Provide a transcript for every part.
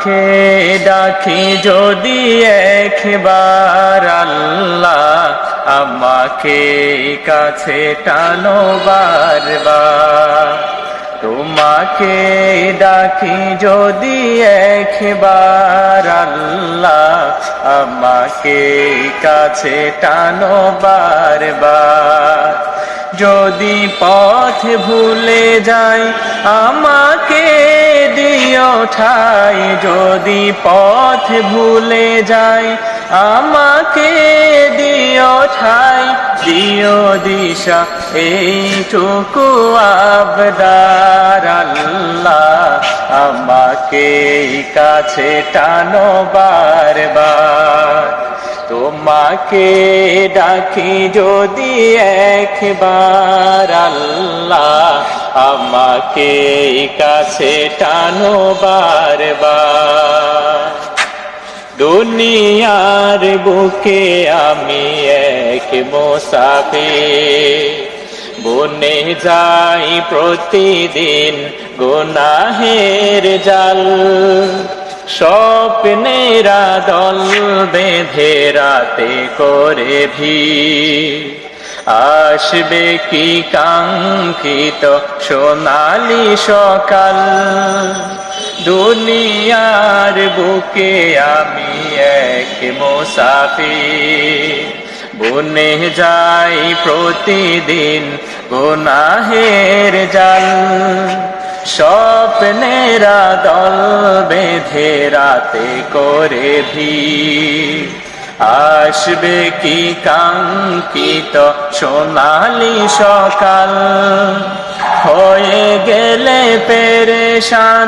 তোমাকে ডাকি যদি একবার আল্লাহ, আমাকে কাছে টানো বারবার। তোমাকে ডাকি যদি একবার আল্লাহ, আমাকে কাছে টানো বারবার। যদি পথ ভুলে যাই আমাকে দিও ঠাই, যদি পথ ভুলে যাই আমাকে দিও ঠাই। দিও দিশা এইটুকু আবদার আল্লাহ, আমাকে কাছে টানো বারবার। তোমাকে ডাকি যদি একবার আল্লাহ, আমাকে কাছে টানো বারবার। দুনিয়ার বুকে আমি এক মুসাফির, বনে যাই প্রতিদিন গুনাহের জাল। স্বপ্নেরা দল বেঁধে রাতে করে ভিড়, আসবে কি কাঙ্ক্ষিত সোনালি সকাল। দুনিয়ার বুকে আমি এক মুসাফির, বনে যাই প্রতিদিন গুনাহের জাল। স্বপ্নেরা দল বেঁধে রাতে করে ভিড়, আসবে কি কাঙ্ক্ষিত সোনালি সকাল। হয়ে গেলে পেরেশান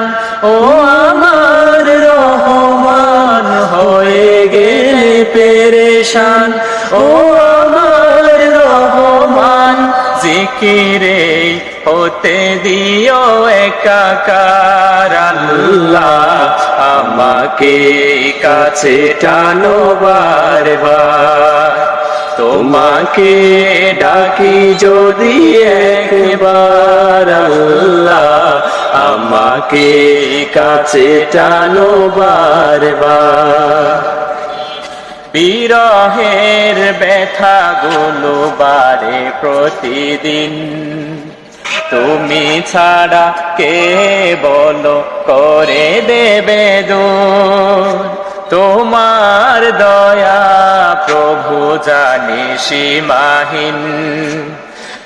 ও আমার রহমান, হয়ে গেলে পেরেশান ও আমার রহমান। জিকিরে হতে দিও একাকার আল্লাহ, আমাকে কাছে টানো বারবার। তোমাকে ডাকি যদি একবার আল্লাহ, আমাকে কাছে টানো বারবার। বিরহের ব্যথাগুলো বাড়ে প্রতিদিন, তুমি ছাড়া কে বলো করে দেবে দূর। তোমার দয়া প্রভু জানি সীমাহীন,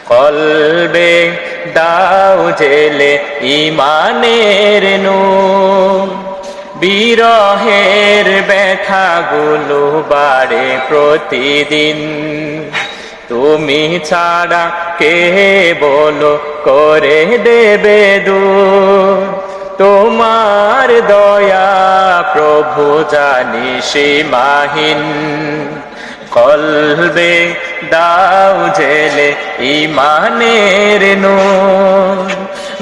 কলবে দাও জেলে ইমানের নূর। বিরহের ব্যথাগুলো বাড়ে প্রতিদিন, তুমি ছাড়া কে বলো করে দেবে দূর। তোমার দয়া প্রভু জানি সীমাহীন, কলবে দাও জেলে ইমানের নূর।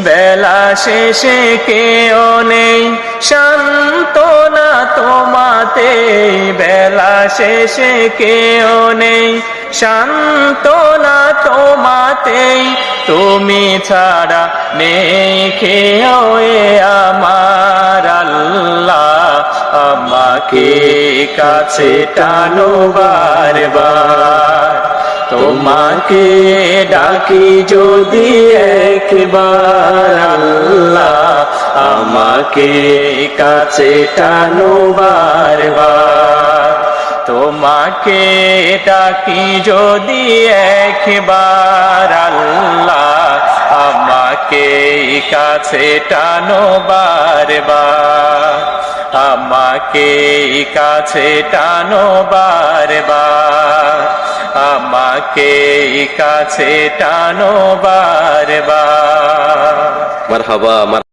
বেলা শেষে কেউ নেই সান্ত্বনা তোমাতে, বেলা শেষে কেউ নেই সান্ত্বনা তোমাতেই। তুমি ছাড়া নেই কেউ আমার আল্লাহ, আমাকে কাছে টানো বারবার। তোমাকে ডাকি যদি একবার আল্লাহ, আমাকে কাছে টানো বারবার। তোমাকে ডাকি যদি একবার আল্লাহ, আমাকে কাছে টানো বারবার। আমাকে কাছে টানো বারবার, আমাকে কাছে টানো বারবার। মারহাবা।